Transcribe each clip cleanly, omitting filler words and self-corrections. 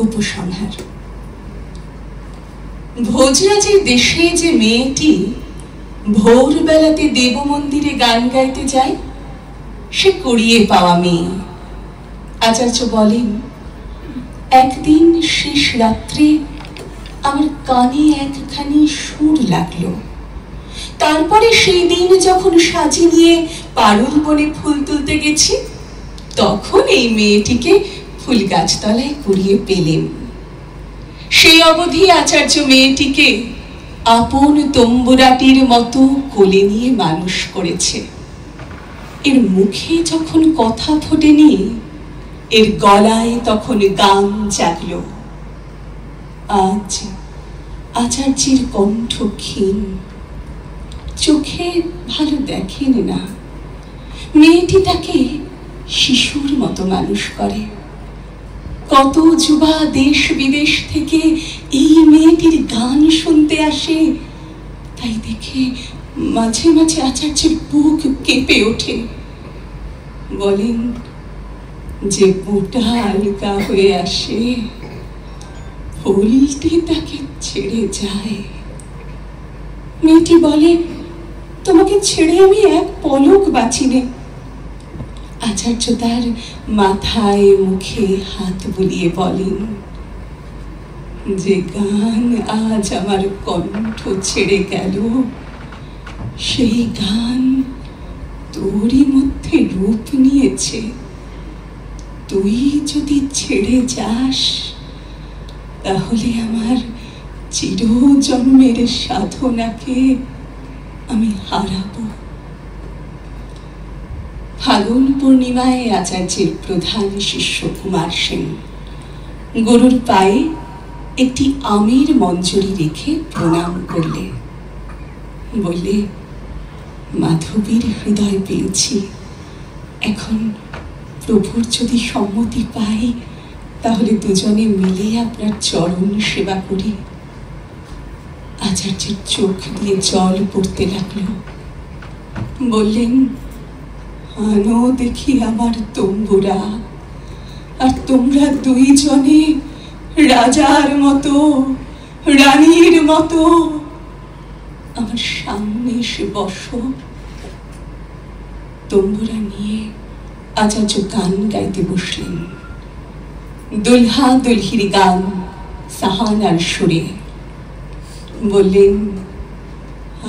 উপসংহার। ভোজরাজের দেশে যে মেয়েটি ভোরবেলাতে দেব মন্দিরে গান গাইতে যায়, সে কুড়িয়ে পাওয়া মেয়ে। আচার্য বলেন, একদিন শেষ রাত্রে আমার কানে একখানি সুর লাগলো। তারপরে সেই দিন যখন সাজি নিয়ে পারুল বনে ফুল তুলতে গেছি, তখন এই মেয়েটিকে ফুল গাছতলায় কুড়িয়ে পেলেন। সেই অবধি আচার্য মেয়েটিকে আপন তম্বুরাটির মতো কোলে নিয়ে মানুষ করেছে। এর মুখে যখন কথা ফোটেনি, এর গলায় তখন গান জাগল। আজ আচার্যের কণ্ঠ ক্ষীণ, চোখে ভালো দেখেন না। মেয়েটি তাকে শিশুর মতো মানুষ করে। কত যুবা দেশ বিদেশ থেকে এই মেয়েটির গান শুনতে আসে। তাই দেখে মাঝে মাঝে আচার্যের বুক কেঁপে ওঠে। বলেন, যে বুটা হালকা হয়ে আসে, ফুলটি তাকে ছেড়ে যায়। মেয়েটি বলে, তোমাকে ছেড়ে আমি এক পলক বাঁচি নে। আচার্য তার মাথায় মুখে হাত বুলিয়ে বলেন, যে গান আজ আমার কণ্ঠ ছেড়ে গেল, সেই গান তোরই মধ্যে রূপ নিয়েছে। তুই যদি ছেড়ে যাস, তাহলে আমার চিরজন্মের সাধনাকে আমি হারাবো। ফাগুন পূর্ণিমায় আচার্যের প্রধান শিষ্য কুমার সেন গুরুর পায়ে একটি আমের মঞ্জরি রেখে প্রণাম করলে। বললে, মাধবীর হৃদয় পেয়েছি। এখন প্রভুর যদি সম্মতি পাই, তাহলে দুজনে মিলে আপনার চরণ সেবা করি। আচার্যের চোখ দিয়ে জল পড়তে লাগলো। বললেন, আনো দেখি আমার তম্বুরা, আর তোমরা দুইজনে রাজার মতো রানীর মতো আমার সামনে এসে বসো। তম্বুরা নিয়ে আচার্য গান গাইতে বসলেন। দুলহা দুলহির গান সাহানার সুরে। বললেন,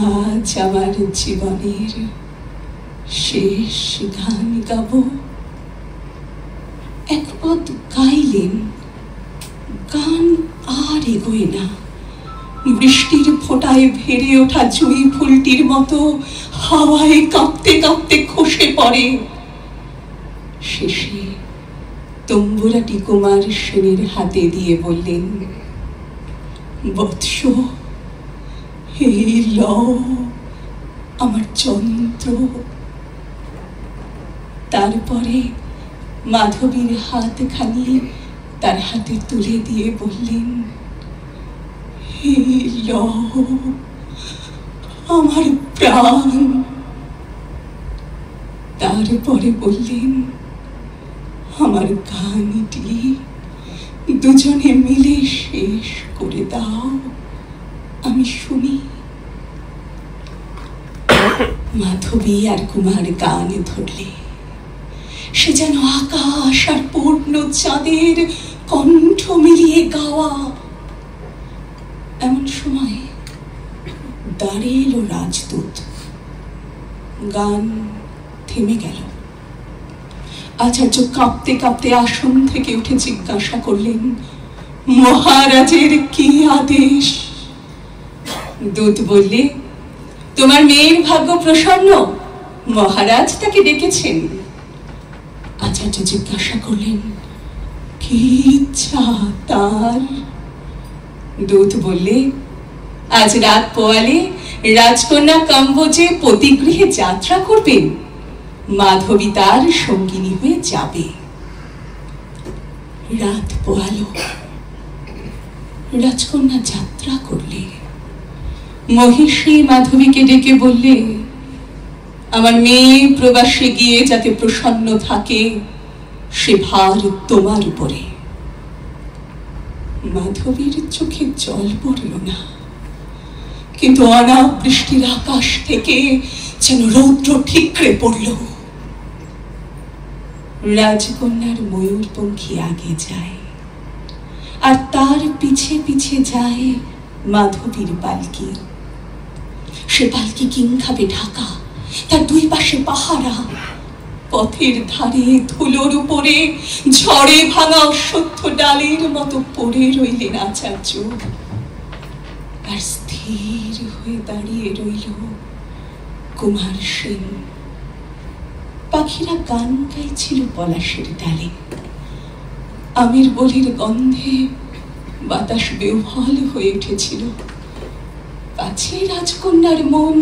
আজ আমার জীবনের শেষ গান গাব। এক পদ গাইলেন, গান আর এগোয় না। বৃষ্টির ফোঁটায় ভেড়ে ওঠা জুঁই ফুলটির মতো হাওয়ায় কাঁপতে কাঁপতে খসে পড়ে। শেষে তম্বুরাটি কুমার সেনের হাতে দিয়ে বললেন, বৎস, এই লও আমার যন্ত্র। তারপরে মাধবীর হাতখানি তার হাতে তুলে দিয়ে বললেন, এই লও আমার প্রাণ। তারপরে বললেন, আমার গানটি দুজনে মিলে শেষ করে দাও, আমি শুনি। মাধবী আর কুমার গান ধরলে। সে যেন আকাশ আর পূর্ণ চাঁদের কণ্ঠ মিলিয়ে গাওয়া। এমন সময় দাঁড়িয়ে এলো রাজদূত। গান থেমে গেল। আচার্য কাঁপতে কাঁপতে আসন থেকে উঠে জিজ্ঞাসা করলেন, মহারাজের কি আদেশ? দূত বললে, তোমার মেয়ের ভাগ্য প্রসন্ন, মহারাজ তাকে ডেকেছেন। আচার্য জিজ্ঞাসা করলেন, কি ইচ্ছা তার? দূত বললে, আজ রাত পোয়ালে রাজকন্যা কাম্বোজে পতিগৃহে যাত্রা করবেন। মাধবী তার সঙ্গিনী হয়ে যাবে। রাত পোয়ালো, রাজকন্যা যাত্রা করলে। মহিষী মাধবীকে ডেকে বললে, আমার মেয়ে প্রবাসে গিয়ে যাতে প্রসন্ন থাকে, সে ভার তোমার উপরে। মাধবীর চোখে জল পড়ল না, কিন্তু অনাবৃষ্টির আকাশ থেকে যেন রৌদ্র ঠিকরে পড়ল। রাজকন্যার ময়ূরপঙ্খী আগে যায়, আর তার পিছে পিছে যায় মাধবীর পালকি। সে পালকি কিংখাবে ঢাকা, তার দুই পাশে পাহারা। পথের ধারে ধুলোর উপরে ঝড়ে ভাঙা অশ্বত্থ ডালের মতো পড়ে রইলেন আচার্য। আর স্থির হয়ে দাঁড়িয়ে রইল কুমার সেন। পাখিরা গান গাইছিল পলাশের ডালে, আমের বলির গন্ধে বাতাস বেউহল হয়ে উঠেছিল। পাছে রাজকন্যার মন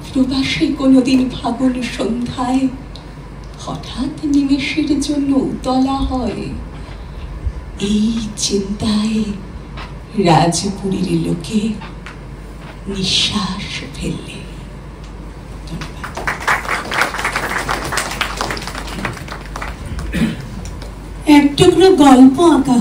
প্রবাসে কোনোদিন ফাগুন সন্ধ্যায় হঠাৎ নিমেষের জন্য উতলা হয়, এই চিন্তায় রাজপুরীর লোকে নিঃশ্বাস ফেললে। এক টুকরো গল্প আঁকা